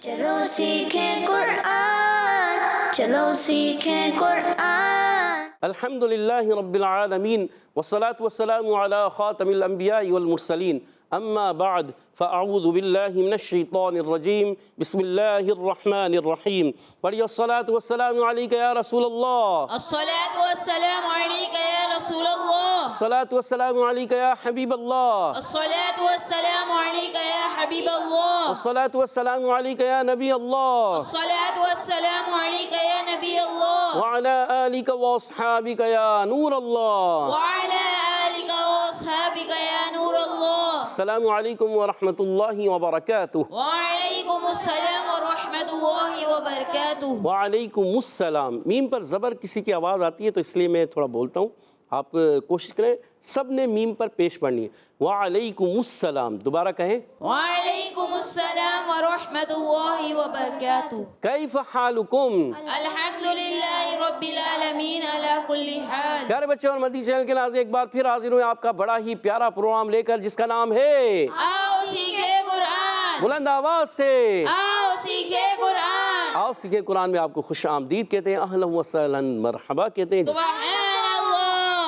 چلو سیکھیں قرآن، چلو سیکھیں قرآن۔ الحمد للہ رب العالمین والصلاة والسلام علی خاتم الانبیاء والمرسلین، اما بعد فاعوذ باللہ من الشیطان الرجیم، بسم اللہ الرحمن الرحیم۔ پڑھیے الصلاة والسلام علیک یا رسول اللہ، الصلاة والسلام علیک یا رسول اللہ، الصلاة والسلام علیک یا حبیب اللہ، الصلاة والسلام علیک یا حبیب اللہ، الصلاة والسلام علیک یا نبی اللہ، الصلاة والسلام علیک یا نبی اللہ، وعلی آلک واصحابک یا نور اللہ۔ وعلی آلک واصحابک یا نور اللہ۔ السلام علیکم ورحمۃ اللہ وبرکاتہ۔ وعلیکم السلام ورحمۃ اللہ وبرکاتہ۔ وعلیکم السلام۔ میم پر زبر کسی کی آواز آتی ہے تو اس لیے میں تھوڑا بولتا ہوں، آپ کوشش کریں سب نے میم پر پیش پڑھنی ہے۔ وعلیکم السلام، دوبارہ کہیں۔ وعلیکم السلام ورحمۃ اللہ وبرکاتہ۔ کیف حالکم؟ الحمدللہ رب العالمین علی کل حال۔ پیارے بچوں اور مدی چینل کے ناظرین، ایک بار پھر حاضر ہوئے آپ کا بڑا ہی پیارا پروگرام لے کر، جس کا نام ہے آؤ سیکھے قرآن، بلند آواز سے آؤ سیکھے قرآن۔ آؤ سیکھیں قرآن میں آپ کو خوش آمدید کہتے ہیں، اہلا وسہلا مرحبا کہتے ہیں۔ سبحان اللہ۔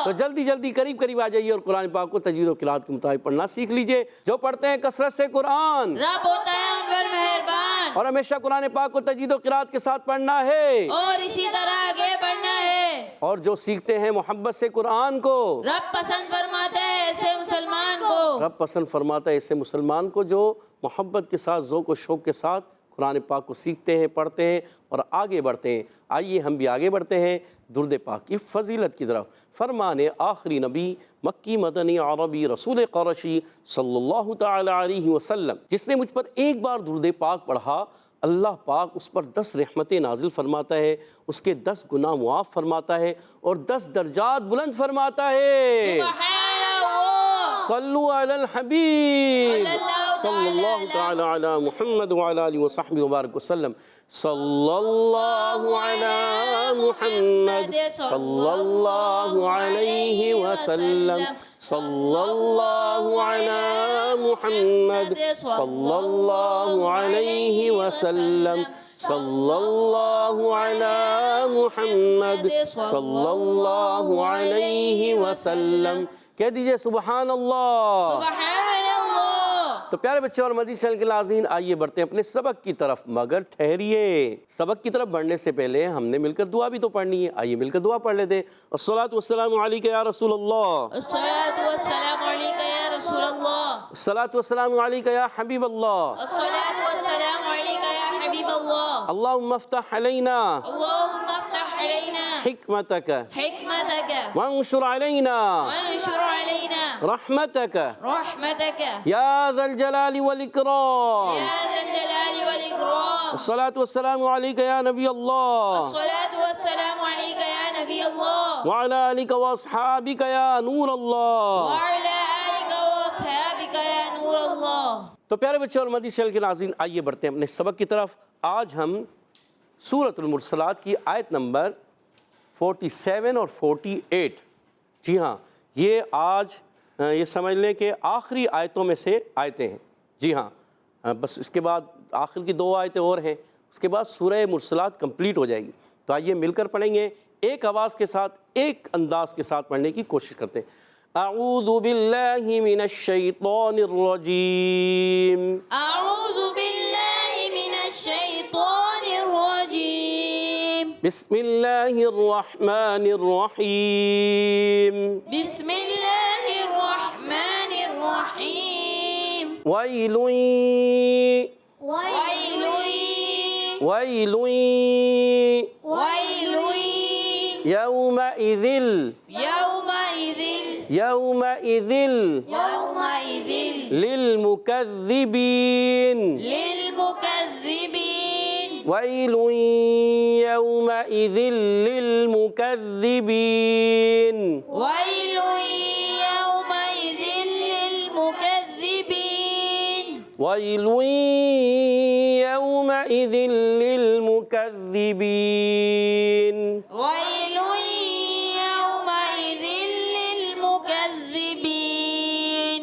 تو جلدی جلدی قریب آ جائیے اور قرآن پاک کو تجوید و قرات کے مطابق پڑھنا سیکھ لیجئے۔ جو پڑھتے ہیں کثرت سے قرآن، رب ہوتا ہے ان پر مہربان، اور ہمیشہ قرآن پاک کو تجوید و قرات کے ساتھ پڑھنا ہے، اور اسی طرح آگے بڑھنا ہے۔ اور جو سیکھتے ہیں محبت سے قرآن کو، رب پسند فرماتا ہے ایسے مسلمان کو، رب پسند فرماتا ہے ایسے مسلمان کو جو محبت کے ساتھ، ذوق و شوق کے ساتھ قرآن پاک کو سیکھتے ہیں، پڑھتے ہیں اور آگے بڑھتے ہیں۔ آئیے ہم بھی آگے بڑھتے ہیں درود پاک کی فضیلت کی طرف۔ فرمان آخری نبی مکی مدنی عربی رسول قرشی صلی اللہ تعالی علیہ وسلم، جس نے مجھ پر ایک بار درود پاک پڑھا، اللہ پاک اس پر 10 رحمتیں نازل فرماتا ہے، اس کے 10 گناہ معاف فرماتا ہے اور 10 درجات بلند فرماتا ہے۔ سبحان اللہ۔ صلو علی الحبیب صلی اللہ تعالی علی محمد وعلی آلہ وصحبہ وبارک وسلم۔ صلی اللہ علی محمد صلی اللہ علیہ وسلم، صلی اللہ علی محمد صلی اللہ علیہ وسلم، صلی اللہ علی محمد صلی اللہ علیہ وسلم۔ کہہ دیجئے سبحان اللہ۔ سبحان اللہ۔ تو پیارے بچے اور مدی چینل کے ناظرین، آئیے بڑھتے ہیں اپنے سبق کی طرف، مگر ٹھہریے، سبق کی طرف بڑھنے سے پہلے ہم نے مل کر دعا بھی تو پڑھنی ہے۔ آئیے مل کر دعا پڑھ لیتے ہیں۔ الصلاۃ والسلام علیک یا رسول اللہ، الصلاۃ والسلام علیک یا رسول اللہ، الصلاۃ والسلام علیک یا حبیب اللہ، الصلاۃ والسلام علیک یا حبیب اللہ۔ اللہم افتح علینا اللہم افتح علینا حکمتک حکمتک وانشر علینا وانشر علینا رحمتک رحمتک یا ذا الجلال والاکرام۔ یا ذا الجلال والاکرام۔ الصلاۃ والسلام علیک یا نبی اللہ الصلاۃ والسلام علیک یا نبی اللہ، وعلی آلک واصحابک یا نور اللہ۔ وعلی آلک واصحابک یا نور اللہ۔ تو پیارے بچے اور مدی چینل کے ناظرین، آئیے بڑھتے ہیں اپنے سبق کی طرف۔ آج ہم سورۃ المرسلات کی آیت نمبر 47 اور 48، جی ہاں، یہ آج یہ سمجھ لیں کہ آخری آیتوں میں سے آیتیں ہیں، جی ہاں، بس اس کے بعد آخر کی 2 آیتیں اور ہیں، اس کے بعد سورہ مرسلات کمپلیٹ ہو جائے گی۔ تو آئیے مل کر پڑھیں گے، ایک آواز کے ساتھ، ایک انداز کے ساتھ پڑھنے کی کوشش کرتے ہیں۔ اعوذ باللہ من الشیطان الرجیم، اعوذ باللہ من الشیطان الرجیم، بسم اللہ الرحمن الرحیم، بسم اللہ الرحمن الرحیم، ویل ویل ویل ویل یومئذ یومئذ یومئذ یومئذ للمکذبین، للمکذبین، ویل یومئذ للمکذبین، ویل یومئذ للمکذبین، ویل یومئذ للمکذبین۔ ویل یومئذ للمکذبین۔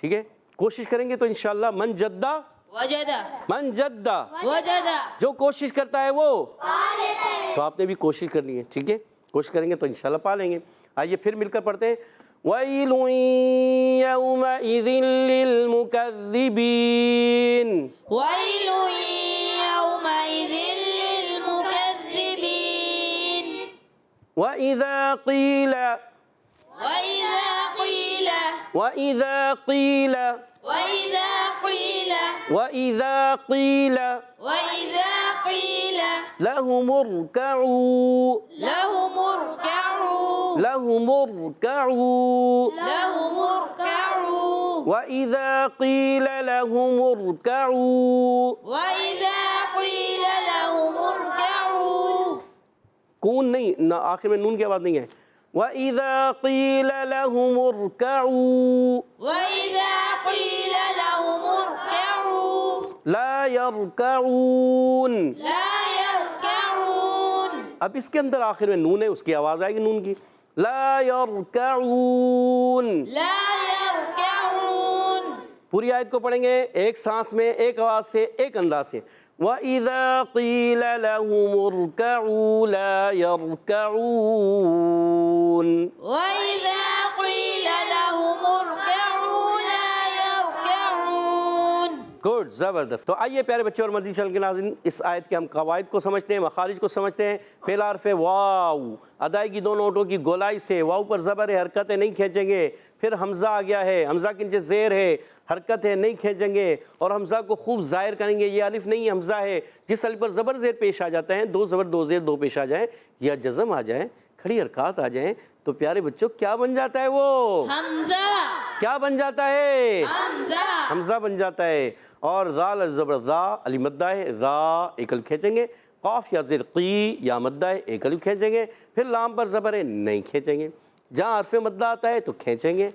ٹھیک ہے، کوشش کریں گے تو انشاءاللہ من جدہ وجد من جدہ، وجد جو کوشش کرتا ہے وہ تو آپ نے بھی کوشش کرنی ہے، ٹھیک ہے، کوشش کریں گے تو انشاءاللہ پا لیں گے۔ آئیے پھر مل کر پڑھتے ہیں وَيْلٌ يَوْمَئِذٍ لِّلْمُكَذِّبِينَ ويل يومئذ للمكذبين وَإِذَا قِيلَ وإذا قيل وَإِذَا قِيلَ وإذا قيل وَإِذَا قِيلَ وإذا قيل لَهُمُ ارْكَعُوا لهم اركعوا لَهُمُ ارْكَعُوا لهم اركعوا وَإِذَا قِيلَ لَهُمُ ارْكَعُوا وإذا قيل لهم اركعوا کون نہیں، آخر میں نون کی آواز نہیں ہے، وَإِذَا قِيلَ لَهُمُ ارْكَعُوا وإذا قيل لهم اركعوا لَا يَرْكَعُونَ لا يركعون اب اس کے اندر آخر میں نون ہے، اس کی آواز آئے گی نون کی، لا يَرْكَعُونَ لا يركعون پوری آیت کو پڑھیں گے ایک سانس میں، ایک آواز سے، ایک انداز سے۔ وَإِذَا قِيلَ لَهُمُ ارْكَعُوا لَا يَرْكَعُونَ وإذا قيل لهم اركعوا لا يركعون گڈ، زبردست۔ تو آئیے پیارے بچوں اور مدنی چینل کے ناظرین، اس آیت کے ہم قواعد کو سمجھتے ہیں، مخارج کو سمجھتے ہیں۔ پہلا حرف واو، ادائیگی دونوں ہونٹوں کی گولائی سے، واو پر زبر ہے، حرکت ہے، نہیں کھینچیں گے۔ پھر حمزہ آ گیا ہے، حمزہ کے نیچے زیر ہے، حرکت ہے، نہیں کھینچیں گے، اور حمزہ کو خوب ظاہر کریں گے۔ یہ الف نہیں ہے، حمزہ ہے، جس الف پر زبر زیر پیش آ جاتا ہے، دو زبر دو زیر دو پیش آ جائیں یا جزم آ جائیں، کھڑی حرکات آ جائیں، تو پیارے بچوں کیا بن جاتا ہے وہ؟ حمزہ کیا بن جاتا ہے؟ حمزہ حمزہ بن جاتا ہے۔ اور ذال زبر ذا، علی مدہ ہے، ذا ایک الف کھینچیں گے، قاف یا زیر قی یا مدہ ہے، ایک الف کھینچیں گے، پھر لام پر زبر ہے، نہیں کھینچیں گے۔ جہاں حرف مدہ آتا ہے تو کھینچیں گے،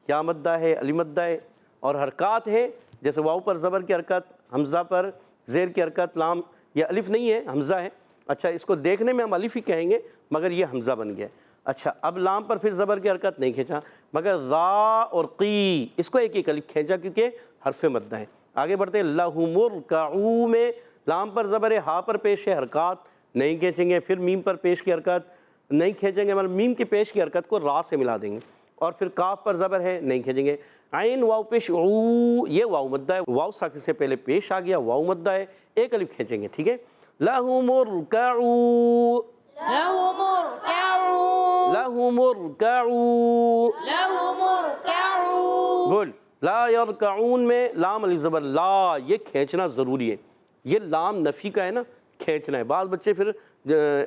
یا مدہ ہے، علی مدہ ہے، اور حرکات ہے جیسے واو پر زبر کی حرکت، حمزہ پر زیر کی حرکت، لام یہ الف نہیں ہے، حمزہ ہے۔ اچھا، اس کو دیکھنے میں ہم الف ہی کہیں گے مگر یہ حمزہ بن گیا۔ اچھا، اب لام پر پھر زبر کی حرکت نہیں کھینچا، مگر ذا اور قی اس کو ایک ایک الف کھینچا کیونکہ حرف مدہ ہے۔ آگے بڑھتے ہیں، لَهُمُ ارْكَعُوا میں لام پر زبر ہے، ہا پر پیش ہے، حرکات نہیں کھینچیں گے، پھر میم پر پیش کی حرکت نہیں کھینچیں گے، مگر میم کی پیش کی حرکت کو را سے ملا دیں گے، اور پھر کاف پر زبر ہے، نہیں کھینچیں گے۔ عین واو پیش عو، یہ واو مدہ ہے، واو ساکن سے پہلے پیش آ گیا، واو مدہ ہے، ایک الف کھینچیں گے، ٹھیک ہے۔ لَهُمُ ارْكَعُوا لهم اركعوا لَهُمُ ارْكَعُوا لهم اركعوا گڈ۔ لا یرکعون میں لام الف زبر لا، یہ کھینچنا ضروری ہے، یہ لام نفی کا ہے نا، کھینچنا ہے۔ بعض بچے پھر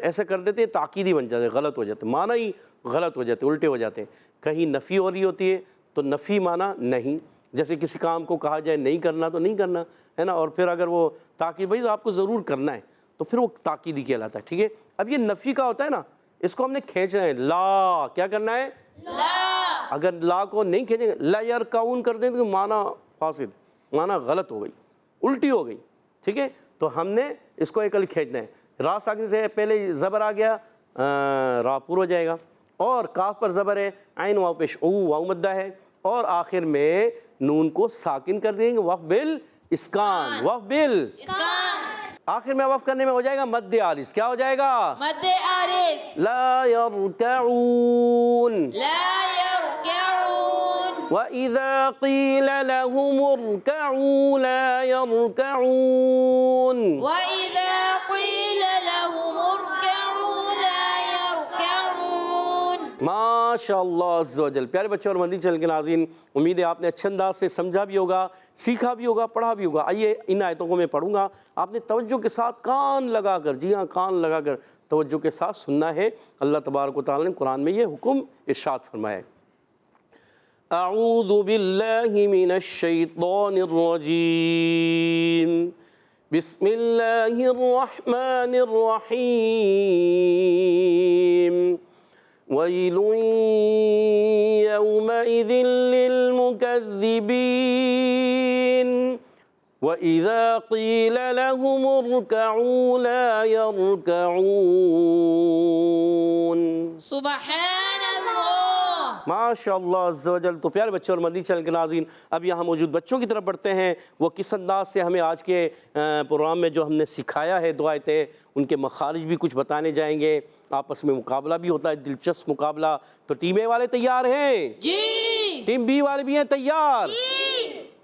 ایسا کر دیتے ہیں، تاکیدی بن جاتے ہیں، غلط ہو جاتے ہیں، معنی ہی غلط ہو جاتے ہیں، الٹے ہو جاتے ہیں۔ کہیں نفی ہو رہی ہوتی ہے تو نفی معنی نہیں، جیسے کسی کام کو کہا جائے نہیں کرنا تو نہیں کرنا ہے نا، اور پھر اگر وہ تاکید بھائی آپ کو ضرور کرنا ہے تو پھر وہ تاکیدی کہلاتا ہے، ٹھیک ہے۔ اب یہ نفی کا ہوتا ہے نا، اس کو ہم نے کھینچنا ہے، لا کیا کرنا ہے؟ لا اگر لا کو نہیں کھینچیں گے، لا یرکعون کر دیں تو معنی فاسد، معنی غلط ہو گئی، الٹی ہو گئی، ٹھیک ہے۔ تو ہم نے اس کو ایک الف کھینچنا ہے، را ساکن سے پہلے زبر آ گیا، را پور ہو جائے گا، اور کاف پر زبر ہے، عین واو پیش او، واو مدہ ہے، اور آخر میں نون کو ساکن کر دیں گے، وقف بال اسکان، وقف بال اسکان آخر میں وقف کرنے میں ہو جائے گا مد عارض، کیا ہو جائے گا؟ مد عارض لا یرکعون لا يركعون وَإِذَا قِيلَ لَهُمُ ارْكَعُوا لَا يَرْكَعُونَ وإذا قيل لهم اركعوا لا يركعون ماشاء اللہ عز و جل۔ پیارے بچوں اور مدنی چینل کے ناظرین، امید ہے آپ نے اچھے انداز سے سمجھا بھی ہوگا، سیکھا بھی ہوگا، پڑھا بھی ہوگا۔ آئیے ان آیتوں کو میں پڑھوں گا، آپ نے توجہ کے ساتھ کان لگا کر، جی ہاں کان لگا کر توجہ کے ساتھ سننا ہے۔ اللہ تبارک و تعالیٰ نے قرآن میں یہ حکم ارشاد فرمایا ہے۔ اعوذ باللہ من الشیطان الرجیم، بسم اللہ الرحمن الرحیم، ویل یومئذ للمکذبین، وَإِذَا قِيلَ لَهُمُ ارْكَعُوا لَا يَرْكَعُونَ سبحان اللہ ماشاء اللہ عز و جل۔ تو پیارے بچوں اور مدنی چینل کے ناظرین، اب یہاں موجود بچوں کی طرف بڑھتے ہیں، وہ کس انداز سے ہمیں آج کے پروگرام میں جو ہم نے سکھایا ہے دو آیتیں، ان کے مخارج بھی کچھ بتانے جائیں گے، آپس میں مقابلہ بھی ہوتا ہے، دلچسپ مقابلہ۔ تو ٹیم اے والے تیار ہیں؟ جی ٹیم بی والے بھی ہیں تیار؟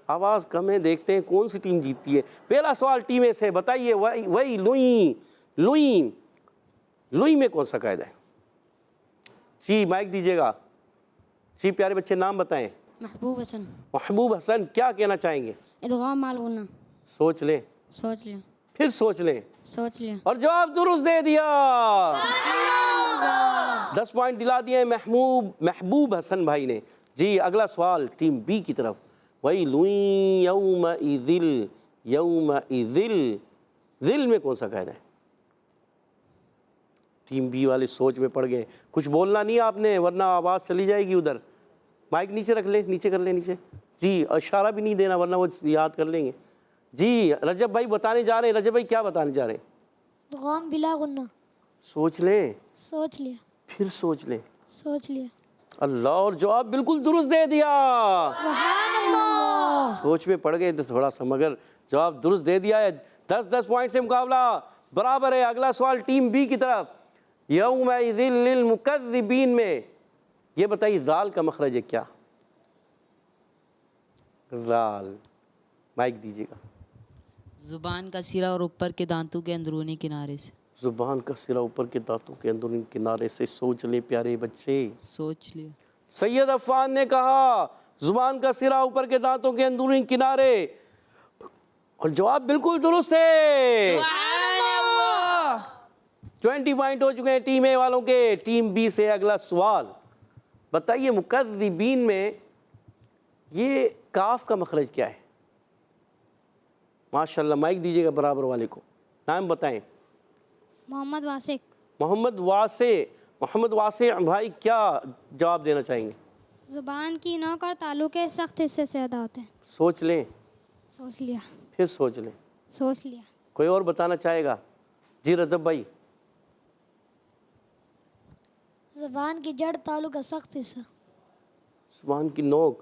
آواز کم ہے، دیکھتے ہیں کون سی ٹیم جیتتی ہے۔ پہلا سوال ٹیم اے سے، بتائیے وہی لوئی میں کون سا قاعدہ ہے؟ جی مائک دیجیے گا۔ جی پیارے بچے نام بتائیں۔ محبوب حسن۔ محبوب حسن کیا کہنا چاہیں گے؟ ادغام مع الغنہ۔ سوچ لیں، سوچ لیا پھر سوچ لیں، سوچ لیا۔ اور جواب درست دے دیا۔ 10 پوائنٹ دلا دیے محبوب حسن بھائی نے۔ جی اگلا سوال ٹیم بی کی طرف۔ وَيْلٌ يَوْمَئِذٍ ذل میں کون سا قاعدہ ہے؟ ٹیم بی والے سوچ میں پڑ گئے، کچھ بولنا نہیں آپ نے ورنہ آواز چلی جائے گی ادھر۔ مائک نیچے رکھ لیں، نیچے کر لیں، نیچے۔ جی اشارہ بھی نہیں دینا ورنہ وہ یاد کر لیں گے۔ جی رجب بھائی بتانے جا رہے ہیں، رجب بھائی کیا بتانے جا رہے ہیں؟ ادغام بلا غنہ۔ سوچ لیں، سوچ لیا پھر سوچ لیں۔ سوچ لیا۔ اللہ، اور جواب بالکل درست دے دیا۔ سبحان اللہ۔ سوچ میں پڑ گئے تو تھوڑا سا، مگر جواب درست دے دیا ہے۔ 10 پوائنٹ سے مقابلہ برابر ہے۔ اگلا سوال ٹیم بی کی طرف۔ یومئذ للمکذبین میں یہ بتائیے ذال کا مخرج ہے کیا؟ ذال، مائک دیجیے گا۔ زبان کا سرا اور اوپر کے دانتوں کے اندرونی کنارے سے۔ زبان کا سرا اوپر کے دانتوں کے اندرونی کنارے سے۔ سوچ لیں پیارے بچے۔ سوچ لیا۔ سید عفان نے کہا زبان کا سرا اوپر کے دانتوں کے اندرونی کنارے، اور جواب بالکل درست ہے۔ 20 پوائنٹ ہو چکے ہیں ٹیم اے والوں کے۔ ٹیم بی سے اگلا سوال، بتائیے مکذبین میں یہ کاف کا مخرج کیا ہے؟ ماشاءاللہ، مائک دیجیے گا برابر والے کو۔ نام بتائیں۔ محمد واسق۔ محمد واسع بھائی کیا جواب دینا چاہیں گے؟ زبان کی نوک اور تالو کے سخت حصے سے ادا ہوتے ہیں۔ سوچ لیں، سوچ لیا پھر سوچ لیں۔ سوچ لیا۔ کوئی اور بتانا چاہے گا؟ جی رجب بھائی۔ زبان کی جڑ تالو کا سخت حصہ۔ زبان کی نوک،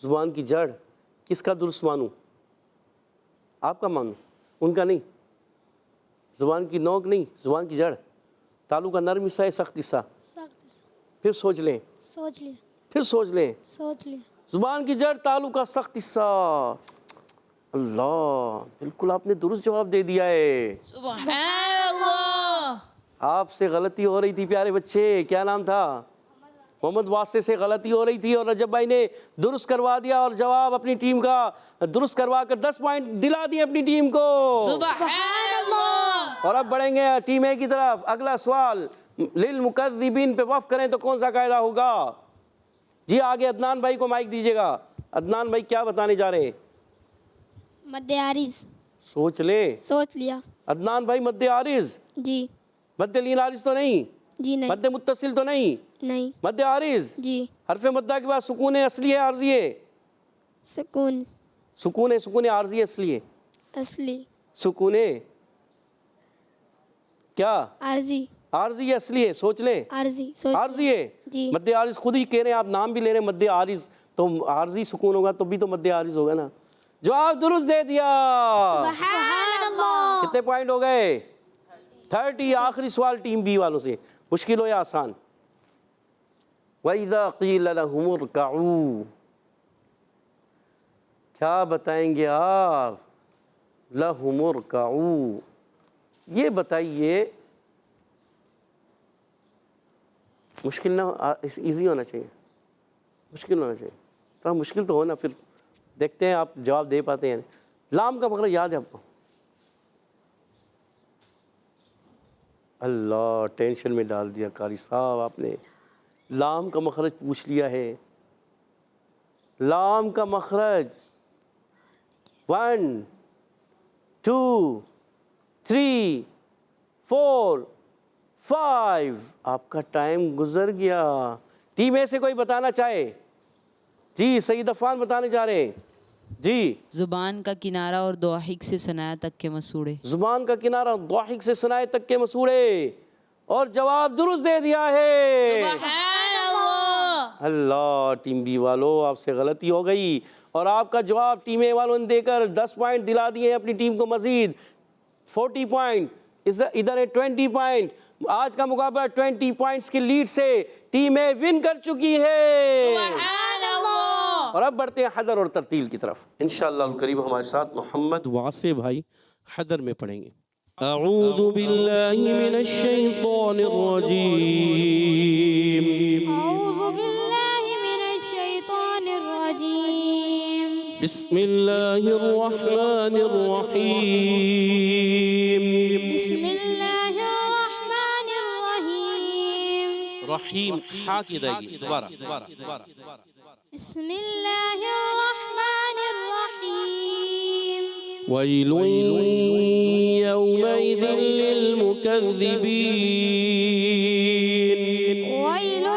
زبان کی جڑ، کس کا درست مانوں؟ آپ کا مانوں، ان کا نہیں۔ زبان کی نوک نہیں، زبان کی جڑ۔ تالو کا نرم حصہ ہے، سخت حصہ۔ سخت حصہ۔ پھر سوچ لیں، سوچ لیا پھر سوچ لیں۔ سوچ لیا۔ زبان کی جڑ، تالو کا سخت حصہ۔ اللہ، بالکل آپ نے درست جواب دے دیا ہے۔ سبحان اللہ۔ آپ سے غلطی ہو رہی تھی پیارے بچے، کیا نام تھا؟ محمد واسع سے غلطی ہو رہی تھی اور رجب بھائی نے درست کروا دیا، اور جواب اپنی ٹیم کا درست کروا کر 10 پوائنٹ دلا دیے اپنی ٹیم کو۔ سبحان اللہ۔ اور اب بڑھیں گے ٹیم اے کی طرف۔ اگلا سوال للمکذبین پہ وقف کریں تو کون سا قاعدہ ہوگا؟ جی آگے عدنان بھائی کو مائک دیجیے گا۔ عدنان بھائی کیا بتانے جا رہے ہیں؟ مد عارض۔ سوچ لیں۔ سوچ لیا۔ عدنان بھائی مد عارض، جی مد لین عارض تو نہیں، جی نہیں مد متصل تو نہیں، نہیں مد عارض۔ جی حرف مدہ کے بعد سکون ہے، اصلی ہے عارضی ہے؟ سکون سکون ہے، سکون عارضی ہے، اصلی ہے؟ اصلی سکون ہے کیا؟ عارضی عارضی ہے، اصلی ہے؟ سوچ لیں۔ عارضی سوچ عارضی ہے؟ جی مد عارض خود ہی کہہ رہے ہیں آپ، نام بھی لے رہے ہیں مد عارض، تو عارضی سکون ہوگا تو بھی تو مد عارض ہوگا نا۔ جواب درست دے دیا۔ سبحان اللہ۔ کتنے پوائنٹ ہو گئے؟ 30۔ آخری سوال ٹیم بی والوں سے، مشکل ہو یا آسان؟ وَإِذَا قِيلَ لَهُمُ ارْكَعُوا، کیا بتائیں گے آپ؟ لَهُمُ ارْكَعُوا، یہ بتائیے، مشکل نہ، ایزی ہونا چاہیے، مشکل ہونا چاہیے، تھوڑا مشکل تو ہونا، پھر دیکھتے ہیں آپ جواب دے پاتے ہیں۔ لام کا مخرج یاد ہے آپ کو؟ اللہ، ٹینشن میں ڈال دیا قاری صاحب آپ نے۔ لام کا مخرج پوچھ لیا ہے۔ لام کا مخرج 1 2 3 4 5۔ آپ کا ٹائم گزر گیا۔ ٹیم اے سے کوئی بتانا چاہے؟ جی سعید عفان بتانے جا رہے ہیں۔ جی زبان کا کنارہ اور ضاحک سے ثنایا تک کے مسوڑے۔ زبان کا کنارہ ضاحک سے ثنائے تک کے مسوڑے، اور جواب درست دے دیا ہے۔ سبحان اللہ۔ اللہ ٹیم بی والوں آپ سے غلطی ہو گئی اور آپ کا جواب ٹیم اے والوں نے دے کر 10 پوائنٹ دلا دیے ہیں اپنی ٹیم کو مزید 40 پوائنٹ، ادھر ہے 20 پوائنٹ۔ آج کا مقابلہ 20 پوائنٹس کی لیڈ سے ٹیم اے ون کر چکی ہے۔ سبحان اللہ۔ اور اب بڑھتے ہیں حدر اور ترتیل کی طرف۔ انشاءاللہ الکریم ہمارے ساتھ محمد واسع بھائی حدر میں پڑھیں گے۔ اعوذ باللہ من الشیطان الرجیم، أعوذ بالله من الشيطان الرجيم. بسم اللہ الرحمن الرحیم۔ بسم الله الرحمن الرحيم. رحیم ہا کی ادائیگی دوبارہ۔ بسم الله الرحمن الرحيم. ویل یومئذ للمکذبین، ويل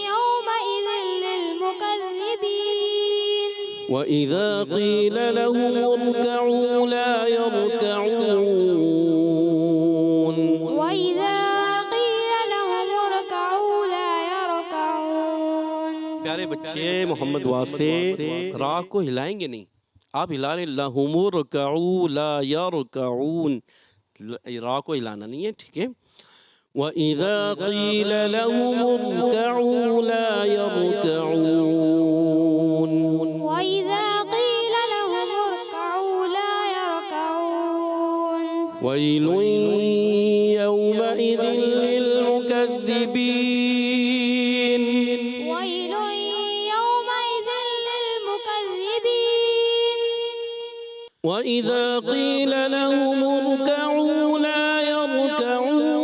يومئذ للمكذبين. وإذا قيل لهم اركعوا لا يركعون، وإذا قيل لهم اركعوا لا يركعون. پیارے بچے محمد واسع راہ کو ہلائیں گے نہیں، آپ ہلا رہے لَهُمُ ارْكَعُوا لَا يَرْكَعُونَ، راہ کو ہلانا نہیں ہے، ٹھیک ہے۔ وَإِذَا قِيلَ لَهُمُ ارْكَعُوا لَا يَرْكَعُونَ، وإذا قيل لهم اركعوا لا يركعون. وَيْلٌ يَوْمَئِذٍ لِّلْمُكَذِّبِينَ، ويل يومئذ للمكذبين. وَإِذَا قِيلَ لَهُمُ ارْكَعُوا لَا يَرْكَعُونَ،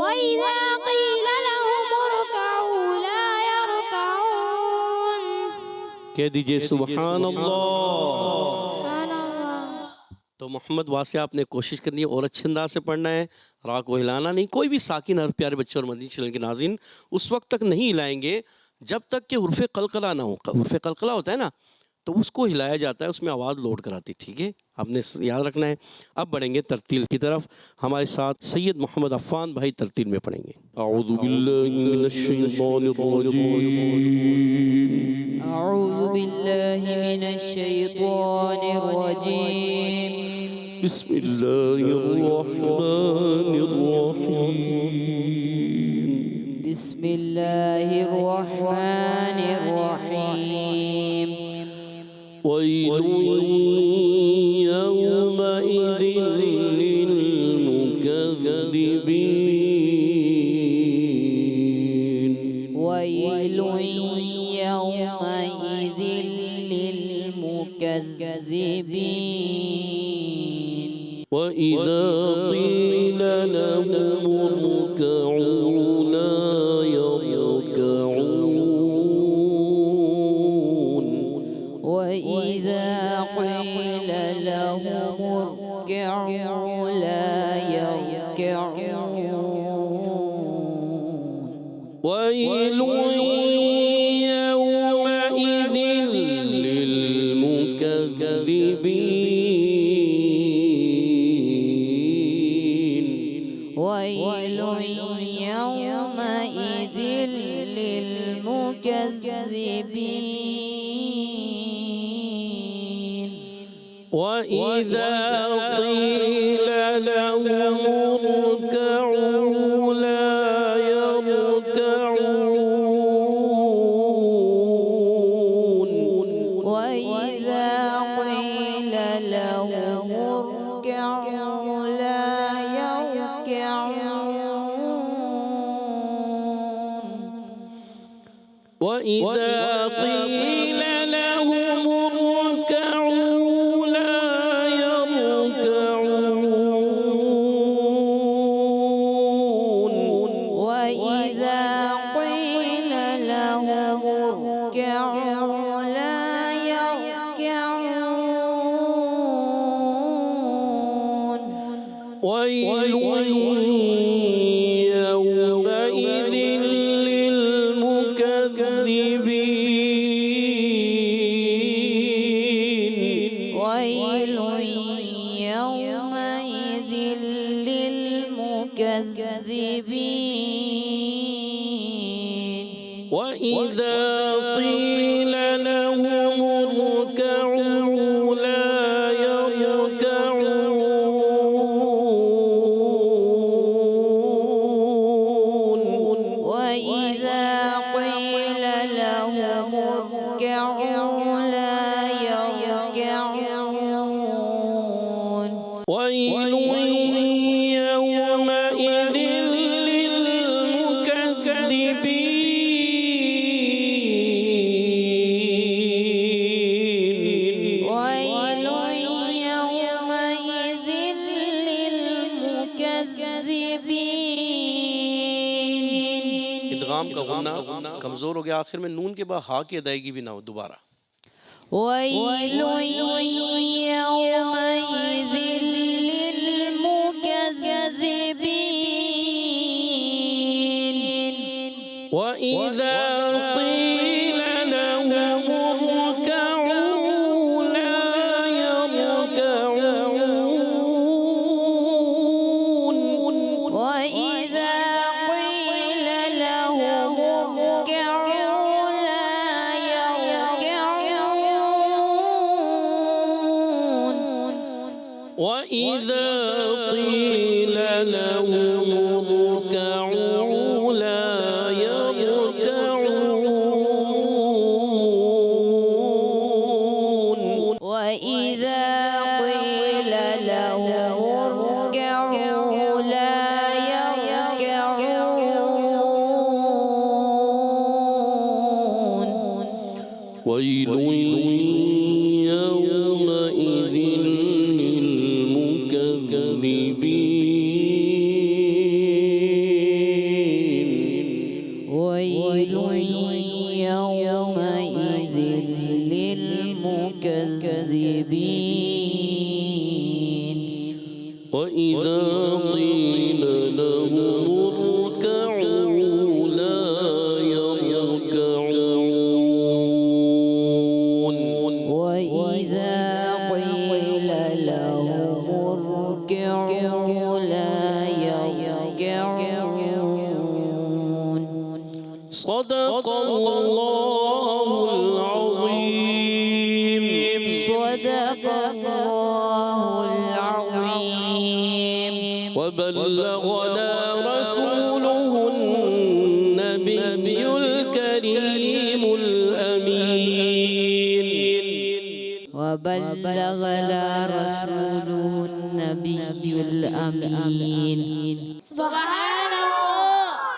وإذا قيل لهم اركعوا لا يركعون. کہہ دیجئے سبحان اللہ۔ سبحان اللہ. تو محمد واسع آپ نے کوشش کرنی ہے اور اچھے انداز سے پڑھنا ہے، راہ کو ہلانا نہیں، کوئی بھی ساکن حرف پیارے بچے اور مدنی چینل کے ناظرین اس وقت تک نہیں ہلائیں گے جب تک کہ حرف قلقلہ نہ ہو۔ حرف قلقلہ ہوتا ہے نا تو اس کو ہلایا جاتا ہے، اس میں آواز لوڈ کراتی، ٹھیک ہے، آپ نے یاد رکھنا ہے۔ اب بڑھیں گے ترتیل کی طرف، ہمارے ساتھ سید محمد عفان بھائی ترتیل میں پڑھیں گے۔ اعوذ باللہ من الشیطان الرجیم، أعوذ بالله من الشيطان الرجيم. بسم اللہ الرحمن الرحیم، بسم الله الرحمن الرحيم. ويل يومئذ للمكذبين، ويل يومئذ للمكذبين. وإذا قيل لهم اركعوا لا يركعون، وإذا قيل لهم اركعوا لا يركعون. ويل يومئذ للمكذبين، ويل يومئذ للمكذبين. وإذا قيل لهم اركعوا لا يركعون، وإذا قيل لهم اركعوا لا يركعون. وإذا قيل لهم اركعوا لا يركعون، وإذا قيل لهم اركعوا لا يركعون. ويل يومئذ للمكذبين، ويل يومئذ للمكذبين. وَإِذَا قِيلَ لَهُمُ ارْكَعُوا لَا يَرْكَعُونَ وإذا قيل لهم اركعوا لا يركعون ويل يومئذ للمكذبين ويل يومئذ للمكذبين ادغام کا غنہ کمزور ہو گیا، آخر میں نون کے بعد ہا کی ادائیگی بھی نہ ہو دوبارہ. ويل يومئذ للمكذبين وَإِذَا قِيلَ لَهُمُ ارْكَعُوا لَا يَرْكَعُونَ وإذا قيل لهم اركعوا لا يركعون وَإِذَا قِيلَ لَهُمُ ارْكَعُوا لَا يَرْكَعُونَ وإذا قيل لهم اركعوا لا يركعون ويل يومئذ للمكذبين ويل يومئذ للمكذبين وإذا قيل لهم اركعوا لا يركعون وإذا قيل لهم اركعوا لا يركعون صدق الله العظيم صدق الله العظيم وبلغنا رسوله النبي الكريم الأمين وبلغنا رسوله النبي الأمين سبحان اللہ.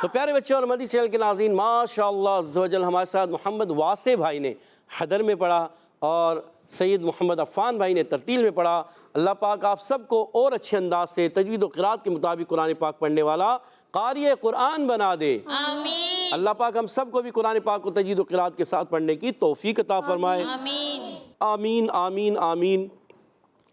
تو پیارے بچے اور مدی چینل کے ناظرین، ماشاءاللہ عز و جل ہمارے ساتھ محمد واسع بھائی نے حدر میں پڑھا اور سید محمد عفان بھائی نے ترتیل میں پڑھا. اللہ پاک آپ سب کو اور اچھے انداز سے تجوید و قرات کے مطابق قرآن پاک پڑھنے والا قاری قرآن بنا دے. آمین اللہ پاک ہم سب کو بھی قرآن پاک کو تجوید و قرات کے ساتھ پڑھنے کی توفیق عطا فرمائے. آمین آمین آمین آمین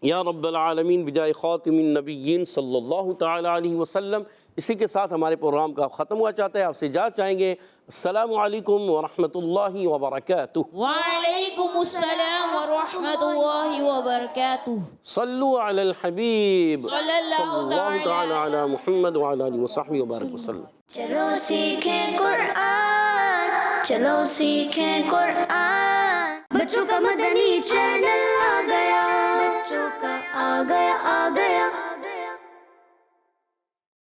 یا رب العالمین بجائے خاتم النبیین صلی اللہ تعالی علیہ وسلم. اسی کے ساتھ ہمارے پروگرام کا ختم ہوا چاہتا ہے. آپ سے اجازت چاہیں گے. السلام علیکم ورحمۃ اللہ وبرکاتہ. وعلیکم السلام ورحمۃ اللہ وبرکاتہ. صلو علی الحبیب صلی اللہ تعالی علی محمد وعلی آلہ وصحبہ وبارک وسلم. چلو سیکھیں قرآن، چلو سیکھیں قرآن. بچوں کا مدنی چینل آ گیا، بچوں کا آ گیا